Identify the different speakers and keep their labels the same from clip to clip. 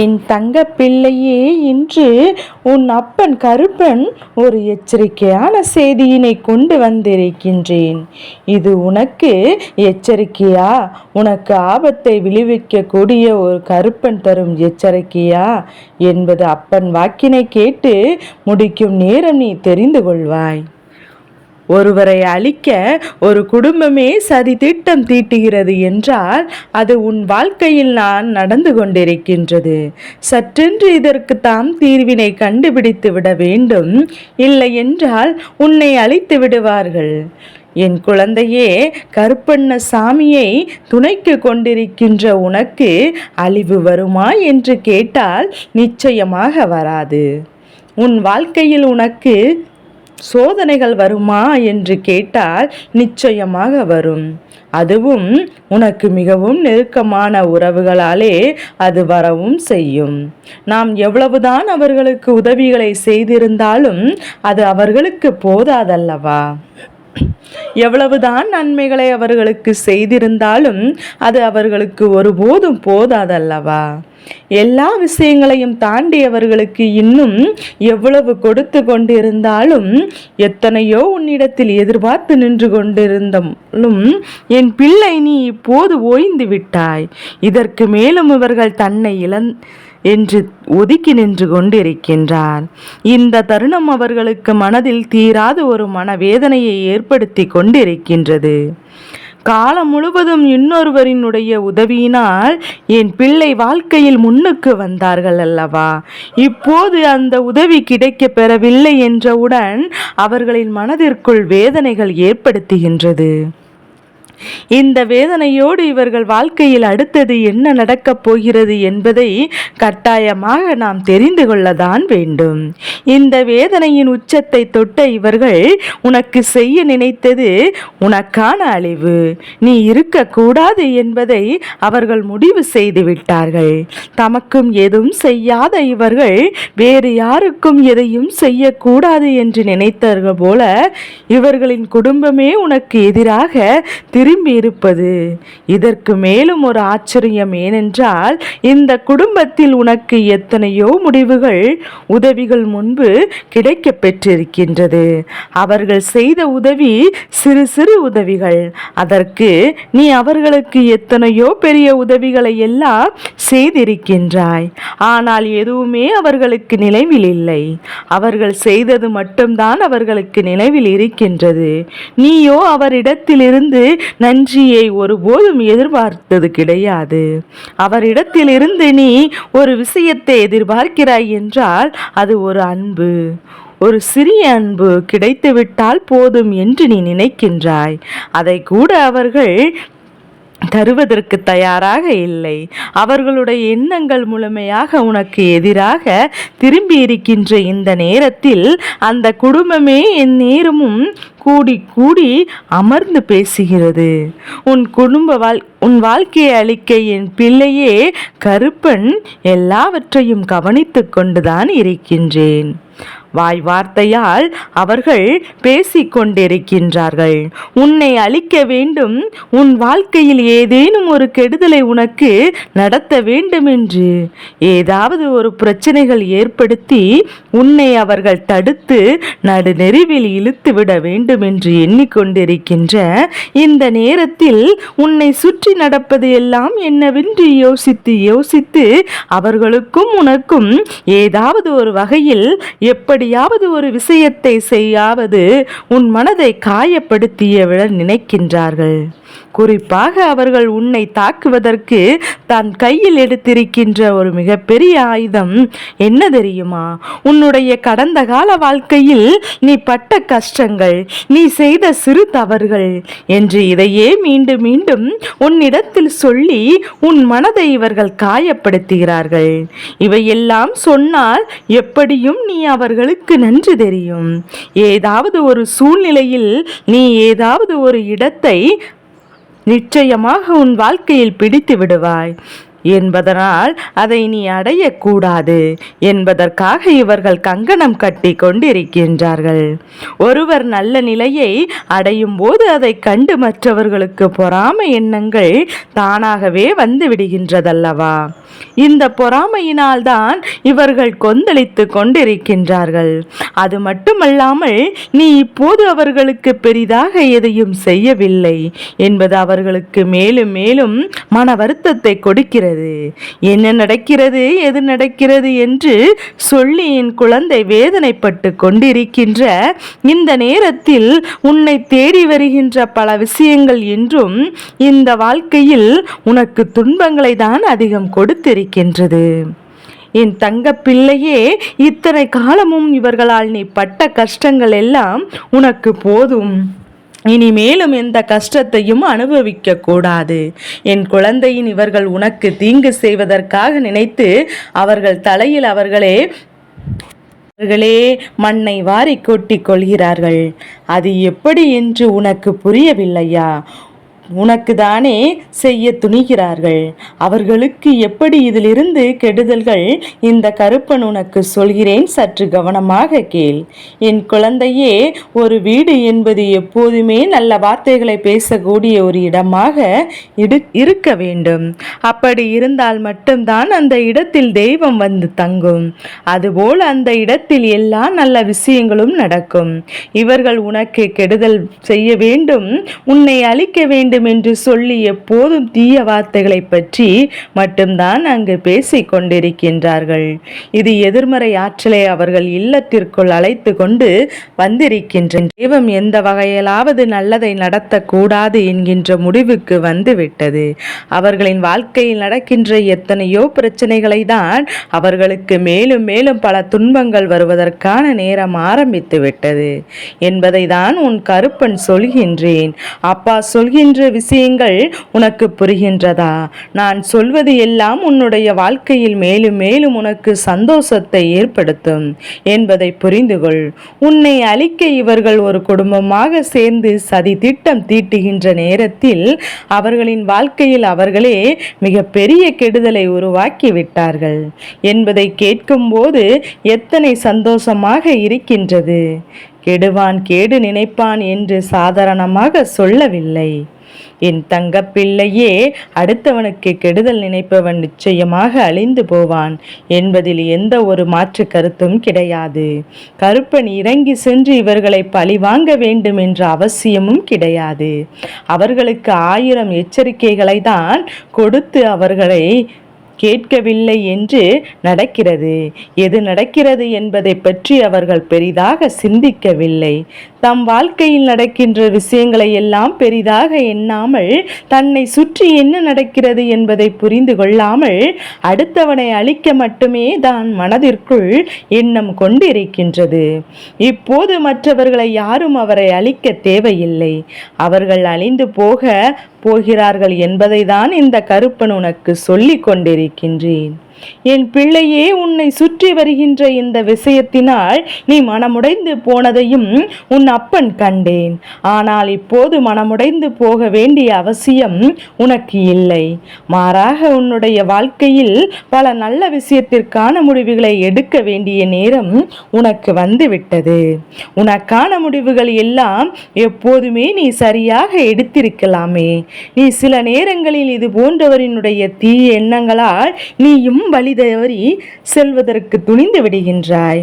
Speaker 1: என் தங்க பிள்ளையே, இன்று உன் அப்பன் கருப்பன் ஒரு எச்சரிக்கையான செய்தியினை கொண்டு வந்திருக்கின்றேன். இது உனக்கு எச்சரிக்கையா? உனக்கு ஆபத்தை விளைவிக்கக்கூடிய ஒரு கருப்பன் தரும் எச்சரிக்கையா என்பது அப்பன் வாக்கினை கேட்டு முடிக்கும் நேரம் நீ தெரிந்து கொள்வாய். ஒருவரை அழிக்க ஒரு குடும்பமே சதி திட்டம் தீட்டுகிறது என்றால் அது உன் வாழ்க்கையில் நான் நடந்து கொண்டிருக்கின்றது. சற்றென்று இதற்கு தாம் தீர்வினை கண்டுபிடித்து விட வேண்டும், இல்லை என்றால் உன்னை அழித்து விடுவார்கள். என் குழந்தையே, கருப்பண்ண சாமியை துணைக்கு கொண்டிருக்கின்ற உனக்கு அழிவு வருமா என்று கேட்டால் நிச்சயமாக வராது. உன் வாழ்க்கையில் உனக்கு சோதனைகள் வருமா என்று கேட்டால் நிச்சயமாக வரும். அதுவும் உனக்கு மிகவும் நெருக்கமான உறவுகளாலே அது வரவும் செய்யும். நாம் எவ்வளவுதான் அவர்களுக்கு உதவிகளை செய்திருந்தாலும் அது அவர்களுக்கு போதாதல்லவா? எவ்வளவுதான் நன்மைகளை அவர்களுக்கு செய்திருந்தாலும் அது அவர்களுக்கு ஒருபோதும் போதாதல்லவா? எல்லா விஷயங்களையும் தாண்டி அவர்களுக்கு இன்னும் எவ்வளவு கொடுத்து கொண்டிருந்தாலும், எத்தனையோ உன்னிடத்தில் எதிர்பார்த்து நின்று கொண்டிருந்தாலும் என் பிள்ளை, நீ இப்போது ஓய்ந்து விட்டாய். இதற்கு மேலும் இவர்கள் தன்னை என்று ஒதுக்கி நின்று கொண்டிருக்கின்றார். இந்த தருணம் அவர்களுக்கு மனதில் தீராத ஒரு மனவேதனையை ஏற்படுத்தி கொண்டிருக்கின்றது. காலம் முழுவதும் இன்னொருவரினுடைய உதவியினால் என் பிள்ளை வாழ்க்கையில் முன்னுக்கு வந்தார்கள் அல்லவா? இப்போது அந்த உதவி கிடைக்க பெறவில்லை என்றவுடன் அவர்களின் மனதிற்குள் வேதனைகள் ஏற்படுத்துகின்றது. இந்த வேதனையோடு இவர்கள் வாழ்க்கையில் அடுத்தது என்ன நடக்கப் போகிறது என்பதை கட்டாயமாக நாம் தெரிந்து கொள்ளத்தான் வேண்டும். இந்த வேதனையின் உச்சத்தை தொட்ட இவர்கள் உனக்கு செய்ய நினைத்தது உனக்கான அழிவு. நீ இருக்கக்கூடாது என்பதை அவர்கள் முடிவு செய்து விட்டார்கள். தமக்கும் எதுவும் செய்யாத இவர்கள் வேறு யாருக்கும் எதையும் செய்யக்கூடாது என்று நினைத்தார்கள் போல இவர்களின் குடும்பமே உனக்கு எதிராக திரும்பி இருப்பது. இதற்கு மேலும் ஒரு ஆச்சரியம் ஏனென்றால், இந்த குடும்பத்தில் உனக்கு எத்தனையோ முடிவுகள் உதவிகள் முன்பு கிடைக்க பெற்றிருக்கின்றது. அவர்கள் செய்த உதவி சிறு சிறு உதவிகள். அதற்கு நீ அவர்களுக்கு எத்தனையோ பெரிய உதவிகளை எல்லாம் செய்திருக்கின்றாய். ஆனால் எதுவுமே அவர்களுக்கு நினைவில் இல்லை. அவர்கள் செய்தது மட்டும்தான் அவர்களுக்கு நினைவில் இருக்கின்றது. நீயோ அவரிடத்திலிருந்து நன்றியை ஒருபோதும் எதிர்பார்த்தது கிடையாது. அவரிடத்திலிருந்து நீ ஒரு விஷயத்தை எதிர்பார்க்கிறாய் என்றால் அது ஒரு அன்பு, ஒரு சிறிய அன்பு கிடைத்துவிட்டால் போதும் என்று நீ நினைக்கின்றாய். அதை கூட அவர்கள் தருவதற்கு தயாராக இல்லை. அவர்களுடைய எண்ணங்கள் முழுமையாக உனக்கு எதிராக திரும்பி இருக்கின்ற இந்த நேரத்தில் அந்த குடும்பமே என் நேரமும் கூடி கூடி அமர்ந்து பேசுகிறது. உன் வாழ்க்கையை அளிக்க என் பிள்ளையே கருப்பன் எல்லாவற்றையும் கவனித்து கொண்டுதான் இருக்கின்றேன். வாய் வார்த்தையால் அவர்கள் பேசிக்கொண்டிருக்கின்றார்கள். உன்னை அழிக்க வேண்டும், உன் வாழ்க்கையில் ஏதேனும் ஒரு கெடுதலை உனக்கு நடத்த வேண்டும் என்று ஏதாவது ஒரு பிரச்சனைகள் ஏற்படுத்தி உன்னை அவர்கள் தடுத்து நடுநெருவில் இழுத்து விட வேண்டும் என்று எண்ணிக்கொண்டிருக்கின்ற இந்த நேரத்தில் உன்னை சுற்றி நடப்பது எல்லாம் என்னவென்று யோசித்து யோசித்து அவர்களுக்கும் உனக்கும் ஏதாவது ஒரு வகையில் எப்படியாவது ஒரு விஷயத்தை செய்யாவது உன் மனதை காயப்படுத்திய நினைக்கின்றார்கள். குறிப்பாக அவர்கள் உன்னை தாக்குவதற்கு தன் கையில் எடுத்திருக்கின்ற ஒரு மிகப்பெரிய ஆயுதம் என்ன தெரியுமா? உன்னுடைய கடந்த கால வாழ்க்கையில் நீ பட்ட கஷ்டங்கள், நீ செய்த சிறு தவறுகள் என்று இதையே மீண்டும் மீண்டும் உன்னிடத்தில் சொல்லி உன் மனதை இவர்கள் காயப்படுத்துகிறார்கள். இவையெல்லாம் சொன்னால் எப்படியும் நீ அவர்களுக்கு நன்றி தெரியும். ஏதாவது ஒரு சூழ்நிலையில் நீ ஏதாவது ஒரு இடத்தை நிச்சயமாக உன் வாழ்க்கையில் பிடித்து விடுவாய். என்பதனால் அதை நீ அடையக்கூடாது என்பதற்காக இவர்கள் கங்கணம் கட்டி கொண்டிருக்கின்றார்கள். ஒருவர் நல்ல நிலையை அடையும் போது அதை கண்டு மற்றவர்களுக்கு பொறாமை எண்ணங்கள் தானாகவே வந்து விடுகின்றதல்லவா? இந்த பொறாமையினால்தான் இவர்கள் கொந்தளித்து கொண்டிருக்கின்றார்கள். அது மட்டுமல்லாமல் நீ இப்போது அவர்களுக்கு பெரிதாக எதையும் செய்யவில்லை என்பது அவர்களுக்கு மேலும் மேலும் மன வருத்தத்தை கொடுக்கிறது. என்ன நடக்கிறது, எது நடக்கிறது என்று சொல்லி என் குழந்தை வேதனைப்பட்டு கொண்டிருக்கின்ற இந்த நேரத்தில் உன்னை தேடி வருகின்ற பல விஷயங்கள் என்றும் இந்த வாழ்க்கையில் உனக்கு துன்பங்களை தான் அதிகம் கொடுத்திருக்கின்றது. என் தங்க பிள்ளையே, இத்தனை காலமும் இவர்களால் நீ பட்ட கஷ்டங்கள் எல்லாம் உனக்கு போதும். இனிமேலும் எந்த கஷ்டத்தையும் அனுபவிக்க கூடாது. என் குழந்தையின் இவர்கள் உனக்கு தீங்கு செய்வதற்காக நினைத்து அவர்கள் தலையில் அவர்களே மண்ணை வாரி கொட்டிக் கொள்கிறார்கள். அது எப்படி என்று உனக்கு புரியவில்லையா? உனக்கு தானே செய்ய துணிகிறார்கள். அவர்களுக்கு எப்படி இதிலிருந்து கெடுதல்கள்? இந்த கருப்பன் உனக்கு சொல்கிறேன், சற்று கவனமாக கேள். என் குழந்தையே, ஒரு வீடு என்பது எப்போதுமே நல்ல வார்த்தைகளை பேசக்கூடிய ஒரு இடமாக இருக்க வேண்டும். அப்படி இருந்தால் மட்டும்தான் அந்த இடத்தில் தெய்வம் வந்து தங்கும். அதுபோல் அந்த இடத்தில் எல்லா நல்ல விஷயங்களும் நடக்கும். இவர்கள் உனக்கு கெடுதல் செய்ய வேண்டும், உன்னை அழிக்க வேண்டும் என்று சொல்லி எப்போதும் தீய வார்த்தைகளை பற்றி மட்டும்தான் அங்கு பேசிக் கொண்டிருக்கின்றார்கள். இது எதிர்மறை ஆற்றலை அவர்கள் இல்லத்திற்குள் அழைத்து கொண்டு வந்திருக்கின்ற தெய்வம் எந்த வகையிலாவது நல்லதை நடத்தக்கூடாது என்கின்ற முடிவுக்கு வந்துவிட்டது. அவர்களின் வாழ்க்கையில் நடக்கின்ற எத்தனையோ பிரச்சனைகளை தான் அவர்களுக்கு மேலும் மேலும் பல துன்பங்கள் வருவதற்கான நேரம் ஆரம்பித்து விட்டது என்பதை தான் உன் கருப்பன் சொல்கின்றேன். அப்பா சொல்கின்ற விஷயங்கள் உனக்கு புரிகின்றதா? நான் சொல்வது எல்லாம் உன்னுடைய வாழ்க்கையில் மேலும் மேலும் உனக்கு சந்தோஷத்தை ஏற்படுத்தும் என்பதை புரிந்து கொள். உன்னை அழிக்க இவர்கள் ஒரு குடும்பமாக சேர்ந்து சதி திட்டம் தீட்டுகின்ற நேரத்தில் அவர்களின் வாழ்க்கையில் அவர்களே மிக பெரிய கெடுதலை உருவாக்கி விட்டார்கள் என்பதை கேட்கும்போது எத்தனை சந்தோஷமாக இருக்கின்றது. கெடுவான் கேடு நினைப்பான் என்று சாதாரணமாக சொல்லவில்லை. என் தங்க பிள்ளையே, அடுத்தவனுக்கு கெடுதல் நினைப்பவன் நிச்சயமாக அழிந்து போவான் என்பதில் எந்த ஒரு மாற்று கருத்தும் கிடையாது. கருப்பன் இறங்கி சென்று இவர்களை பழிவாங்க வேண்டும் என்ற அவசியமும் கிடையாது. அவர்களுக்கு 1000 எச்சரிக்கைகளை தான் கொடுத்து அவர்களை கேட்கவில்லை என்று நடக்கிறது. எது நடக்கிறது என்பதை பற்றி அவர்கள் பெரிதாக சிந்திக்கவில்லை. தம் வாழ்க்கையில் நடக்கின்ற விஷயங்களை எல்லாம் பெரிதாக எண்ணாமல் தன்னை சுற்றி என்ன நடக்கிறது என்பதை புரிந்து கொள்ளாமல் அடுத்தவனை அழிக்க மட்டுமே தான் மனதிற்குள் எண்ணம் கொண்டிருக்கின்றது. இப்போது மற்றவர்களை யாரும் அவரை அழிக்க தேவையில்லை. அவர்கள் அழிந்து போகிறார்கள் என்பதை தான் இந்த கருப்பன் உனக்கு சொல்லிக் கொண்டிருக்கின்றேன். என் பிள்ளையே, உன்னை சுற்றி வருகின்ற இந்த விஷயத்தினால் நீ மனமுடைந்து போனதையும் உன் அப்பன் கண்டேன். ஆனால் இப்போது மனமுடைந்து போக வேண்டிய அவசியம் உனக்கு இல்லை. மாறாக உன்னுடைய வாழ்க்கையில் பல நல்ல விஷயத்திற்கான முடிவுகளை எடுக்க வேண்டிய நேரம் உனக்கு வந்துவிட்டது. உனக்கான முடிவுகள் எல்லாம் எப்போதுமே நீ சரியாக எடுத்திருக்கலாமே. நீ சில நேரங்களில் இது போன்றவரினுடைய தீய எண்ணங்களால் நீயும் வழி தவறி செல்வதற்கு துணிந்து விடுகின்றாய்.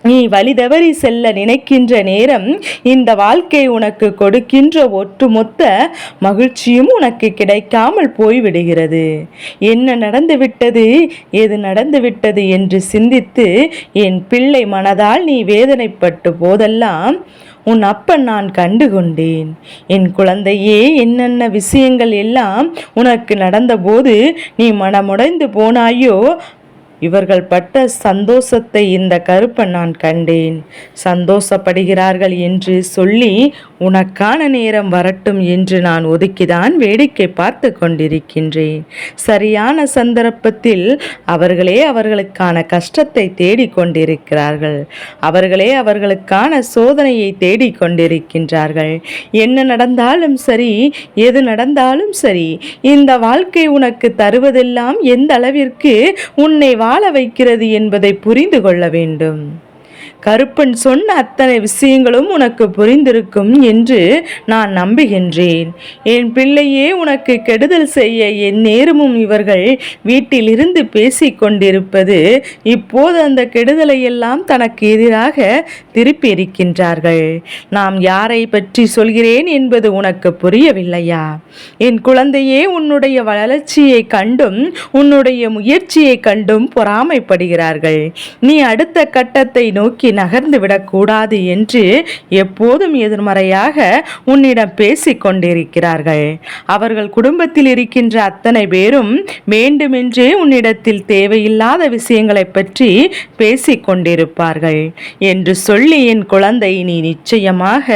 Speaker 1: நீ வழி தவறி செல்ல நினைக்கின்ற நேரம் இந்த வாழ்க்கை உனக்கு கொடுக்கின்ற ஒட்டுமொத்த மகிழ்ச்சியும் உனக்கு கிடைக்காமல் போய்விடுகிறது. என்ன நடந்துவிட்டது, எது நடந்துவிட்டது என்று சிந்தித்து என் பிள்ளை மனதால் நீ வேதனைப்பட்டு போதெல்லாம் உன் அப்பன் நான் கண்டுகொண்டேன். என் குழந்தையே, என்னென்ன விஷயங்கள் எல்லாம் உனக்கு நடந்தபோது நீ மனமுடைந்து போனாயோ இவர்கள் பட்ட சந்தோஷத்தை இந்த கருப்பன் நான் கண்டேன். சந்தோஷப்படுகிறார்கள் என்று சொல்லி உனக்கான நேரம் வரட்டும் என்று நான் ஒதுக்கிதான் வேடிக்கை பார்த்து கொண்டிருக்கின்றேன். சரியான சந்தர்ப்பத்தில் அவர்களே அவர்களுக்கான கஷ்டத்தை தேடிக்கொண்டிருக்கிறார்கள். அவர்களே அவர்களுக்கான சோதனையை தேடிக்கொண்டிருக்கின்றார்கள். என்ன நடந்தாலும் சரி, எது நடந்தாலும் சரி, இந்த வாழ்க்கை உனக்கு தருவதெல்லாம் எந்த அளவிற்கு உன்னை வாழ வைக்கிறது என்பதை புரிந்து கொள்ள வேண்டும். கருப்பன் சொன்ன அத்தனை விஷயங்களும் உனக்கு புரிந்திருக்கும் என்று நான் நம்புகின்றேன். என் பிள்ளையே, உனக்கு கெடுதல் செய்ய என் நேரமும் இவர்கள் வீட்டில் இருந்து பேசிக்கொண்டிருப்பது இப்போது அந்த கெடுதலை எல்லாம் தனக்கு எதிராக திருப்பி இருக்கின்றார்கள். நாம் யாரை பற்றி சொல்கிறேன் என்பது உனக்கு புரியவில்லையா? என் குழந்தையே, உன்னுடைய வளர்ச்சியை கண்டும் உன்னுடைய முயற்சியை கண்டும் பொறாமைப்படுகிறார்கள். நீ அடுத்த கட்டத்தை நோக்கி நகர்ந்து விடக்கூடாது என்று எப்போதும் எதிர்மறையாக உன்னிடம் பேசிக் கொண்டிருக்கிறார்கள். அவர்கள் குடும்பத்தில் இருக்கின்ற அத்தனை பேரும் வேண்டுமென்றே உன்னிடத்தில் தேவையில்லாத விஷயங்களை பற்றி பேசிக் கொண்டிருப்பார்கள் என்று சொல்லி, என் குழந்தை, நீ நிச்சயமாக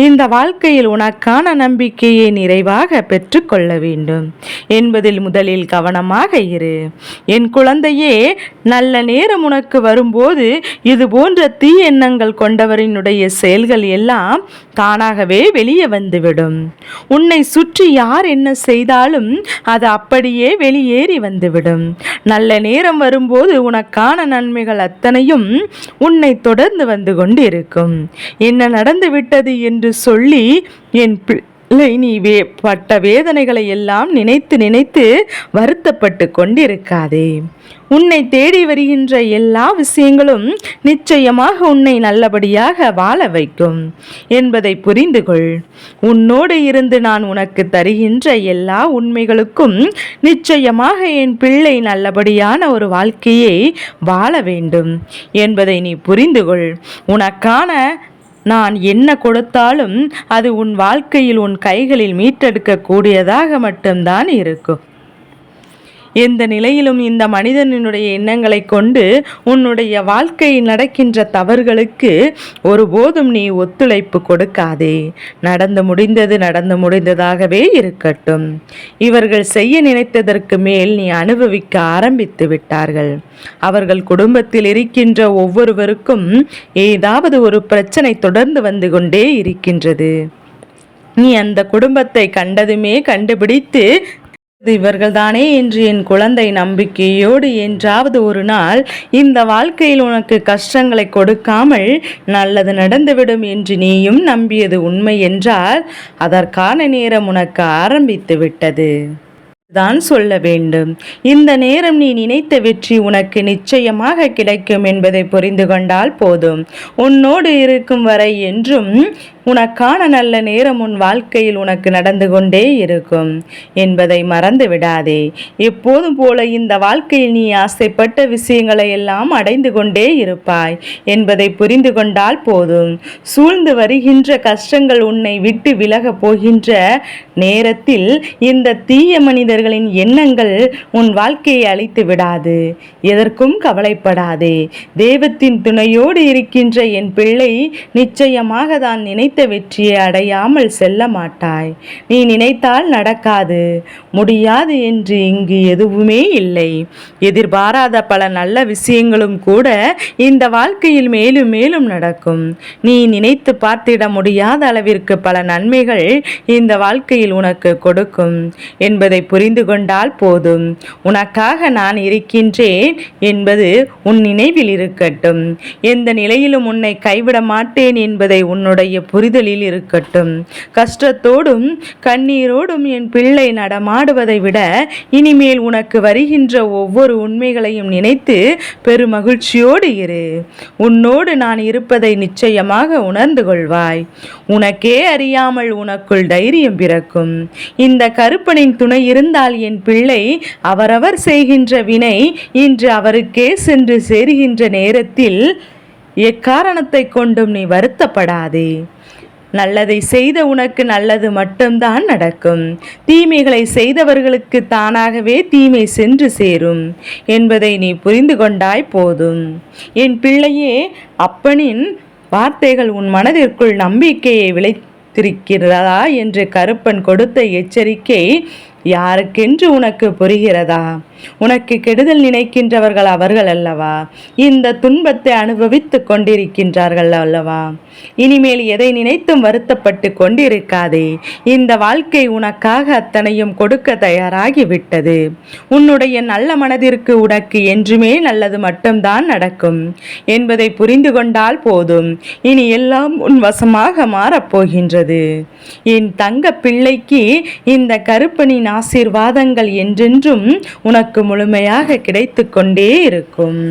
Speaker 1: இந்த வாழ்க்கையில் உனக்கான நம்பிக்கையை நிறைவாக பெற்றுக்கொள்ள வேண்டும் என்பதில் முதலில் கவனமாக இரு. என் குழந்தையே, நல்ல நேரம் உனக்கு வரும்போது இது போன்ற தீ எண்ணங்கள் கொண்டவரினுடைய செயல்கள் எல்லாம் தானாகவே வெளியே வந்துவிடும். உன்னை சுற்றி யார் என்ன செய்தாலும் அது அப்படியே வெளியேறி வந்துவிடும். நல்ல நேரம் வரும்போது உனக்கான நன்மைகள் அத்தனையும் உன்னை தொடர்ந்து வந்து கொண்டிருக்கும். என்ன நடந்து விட்டது என்று சொல்லி என் நீ பட்ட வேதனைகளை எல்லாம் நினைத்து நினைத்து வருத்தப்பட்டு கொண்டிருக்காதே. உன்னை தேடி வருகின்ற எல்லா விஷயங்களும் நிச்சயமாக உன்னை நல்லபடியாக வாழ வைக்கும் என்பதை புரிந்து கொள். உன்னோடு இருந்து நான் உனக்கு தருகின்ற எல்லா உண்மைகளுக்கும் நிச்சயமாக என் பிள்ளை நல்லபடியான ஒரு வாழ்க்கையை வாழ வேண்டும் என்பதை நீ புரிந்து கொள். உனக்கான நான் என்ன கொடுத்தாலும் அது உன் வாழ்க்கையில் உன் கைகளில் மீட்டெடுக்க கூடியதாக மட்டும்தான் இருக்கும். எந்த நிலையிலும் இந்த மனிதனுடைய எண்ணங்களை கொண்டு உன்னுடைய வாழ்க்கையில் நடக்கின்ற தவறுகளுக்கு ஒருபோதும் நீ ஒத்துழைப்பு கொடுக்காதே. நடந்து முடிந்ததாகவே இருக்கட்டும். இவர்கள் செய்ய நினைத்ததற்கு மேல் நீ அனுபவிக்க ஆரம்பித்து விட்டார்கள். அவர்கள் குடும்பத்தில் இருக்கின்ற ஒவ்வொருவருக்கும் ஏதாவது ஒரு பிரச்சனை தொடர்ந்து வந்து கொண்டே இருக்கின்றது. நீ அந்த குடும்பத்தை கண்டதுமே கண்டுபிடித்து இவர்கள்தானே என்று என் குழந்தை நம்பிக்கையோடு என்றாவது ஒரு நாள் இந்த வாழ்க்கையில் உனக்கு கஷ்டங்களை கொடுக்காமல் நல்லது நடந்துவிடும் என்று நீயும் நம்பியது உண்மை என்றால் அதற்கான நேரம் உனக்கு ஆரம்பித்து விட்டது தான் சொல்ல வேண்டும். இந்த நேரம் நீ நினைத்த வெற்றி உனக்கு நிச்சயமாக கிடைக்கும் என்பதை புரிந்து கொண்டால் போதும். உன்னோடு இருக்கும் வரை என்றும் உனக்கான நல்ல நேரம் உன் வாழ்க்கையில் உனக்கு நடந்து கொண்டே இருக்கும் என்பதை மறந்து விடாதே. எப்போதும் போல இந்த வாழ்க்கையில் நீ ஆசைப்பட்ட விஷயங்களை எல்லாம் அடைந்து கொண்டே இருப்பாய் என்பதை புரிந்து கொண்டால் போதும். சூழ்ந்து வருகின்ற கஷ்டங்கள் உன்னை விட்டு விலக போகின்ற நேரத்தில் இந்த தீய மனிதர்களின் எண்ணங்கள் உன் வாழ்க்கையை அழித்து விடாது. எதற்கும் கவலைப்படாதே. தெய்வத்தின் துணையோடு இருக்கின்ற என் பிள்ளை நிச்சயமாக தான் நினைத்த வெற்றியை அடையாமல் செல்ல மாட்டாய். நீ நினைத்தால் நடக்காது, முடியாது என்று இங்கு எதுவுமே இல்லை. எதிர்பாராத பல நல்ல விஷயங்களும் கூட இந்த வாழ்க்கையில் மேலும் மேலும் நடக்கும். நீ நினைத்து பார்த்திட முடியாத அளவிற்கு பல நன்மைகள் இந்த வாழ்க்கையில் உனக்கு கொடுக்கும் என்பதை புரிந்து கொண்டால் போதும். உனக்காக நான் இருக்கின்றேன் என்பது உன் நினைவில் இருக்கட்டும். எந்த நிலையிலும் உன்னை கைவிட மாட்டேன் என்பதை உன்னுடைய புரிதலில் இருக்கட்டும். கஷ்டத்தோடும் கண்ணீரோடும் என் பிள்ளை நடமாடுவதை விட இனிமேல் உனக்கு வருகின்ற ஒவ்வொரு உண்மைகளையும் நினைத்து பெருமகிழ்ச்சியோடு இரு. உன்னோடு நான் இருப்பதை நிச்சயமாக உணர்ந்து கொள்வாய். உனக்கே அறியாமல் உனக்குள் தைரியம் பிறக்கும். இந்த கருப்பனின் துணை இருந்தால் என் பிள்ளை அவரவர் செய்கின்ற வினை இன்று அவருக்கே சென்று சேருகின்ற நேரத்தில் எக்காரணத்தை கொண்டும் நீ வருத்தப்படாதே. நல்லதை செய்த உனக்கு நல்லது மட்டும்தான் நடக்கும். தீமைகளை செய்தவர்களுக்கு தானாகவே தீமை சென்று சேரும் என்பதை நீ புரிந்து கொண்டாய் போதும். என் பிள்ளையே, அப்பனின் வார்த்தைகள் உன் மனதிற்குள் நம்பிக்கையை விளைத்திருக்கிறதா என்று கருப்பன் கொடுத்த எச்சரிக்கை யாருக்கென்று உனக்கு புரிகிறதா? உனக்கு கெடுதல் நினைக்கின்றவர்கள் அவர்கள் அல்லவா? இந்த துன்பத்தை அனுபவித்துக் கொண்டிருக்கின்றார்கள் அல்லவா? இனிமேல் எதை நினைத்தும் வருத்தப்பட்டு கொண்டிருக்காதே. இந்த வாழ்க்கை உனக்காக அத்தனையும் கொடுக்க தயாராகிவிட்டது. உன்னுடைய நல்ல மனதிற்கு உனக்கு என்றுமே நல்லது மட்டும்தான் நடக்கும் என்பதை புரிந்து கொண்டால் போதும். இனி எல்லாம் உன் வசமாக மாறப்போகின்றது. என் தங்க பிள்ளைக்கு இந்த கருப்பனின் ஆசீர்வாதங்கள் என்றென்றும் உனக்கு முழுமையாக கிடைத்து கொண்டே இருக்கும்.